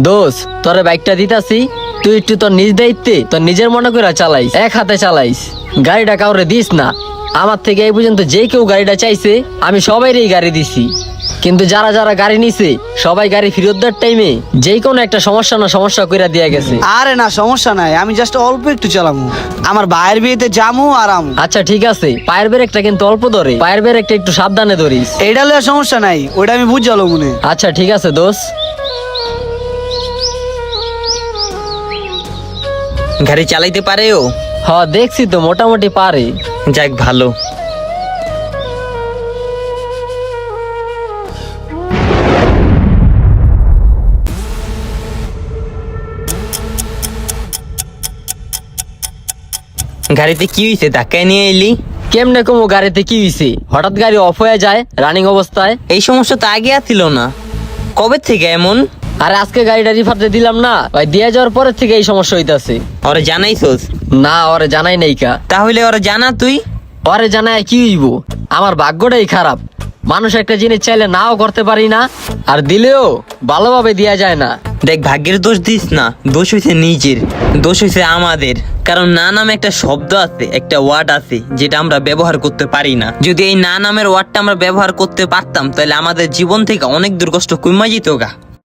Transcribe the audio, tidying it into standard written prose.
দোস্ত তোরে বাইকটা দিতাছি, তুই একটু তোর নিজ দায়িত্বে তোর নিজের মনে করে চালাইস, এক হাতে চালাইস, গাড়িটা কাউরে দিস না। আমার থেকে এই পর্যন্ত যে কেউ গাড়িটা চাইছে আমি সবাইরই গাড়ি দিছি, কিন্তু যারা যারা গাড়ি নিছে সবাই গাড়ি ফেরত দেওয়ার টাইমে যে কোনো একটা সমস্যা না সমস্যা কইরা দিয়া গেছে। আরে না, সমস্যা নাই, আমি জাস্ট অল্প একটু চালামু, আমার ভাইয়ের বিয়েতে যামু আরামু। আচ্ছা ঠিক আছে, পায়ের ব্রেকটা কিন্তু অল্প ধরে, পায়ের ব্রেকটা একটু সাবধানে ধরিস। এইটা লইয়া সমস্যা নাই, ওইটা আমি বুঝালো মনে। আচ্ছা ঠিক আছে দোস্ত। গাড়ি চালাইতে পারে ও? হ দেখছি তো মোটামুটি পারে। যাক ভালো। গাড়িতে কি হয়েছে, ধাক্কায় নিয়ে এলি? কেমনে কমো গাড়িতে কি হইছে, হঠাৎ গাড়ি অফ হয়ে যায় রানিং অবস্থায়। এই সমস্যা তো আগে ছিল না, কবে থেকে এমন? আরে আজকে গাড়িটা রিফারতে দিলাম না ভাই, দিয়ে যাওয়ার পরের থেকে এই সমস্যা হইতাছে। ওরে জানাইছস? না ওরে জানাই নাই কা। তাহলে ওরা জানা তুই। ওরে জানায় কি হইব, আমার ভাগ্যটাই খারাপ, মানুষ একটা জিনিস চাইলে নাও করতে পারি না, আর দিলেও ভালোভাবে দেয়া যায় না। দেখ, ভাগ্যের দোষ দিস না, দোষ হয়েছে নিজের, দোষ হয়েছে আমাদের। কারণ না নামে একটা শব্দ আছে, একটা ওয়ার্ড আছে যেটা আমরা ব্যবহার করতে পারি না। যদি এই না নামের ওয়ার্ডটা আমরা ব্যবহার করতে পারতাম তাহলে আমাদের জীবন থেকে অনেক দূর কষ্ট কমে যেত গা।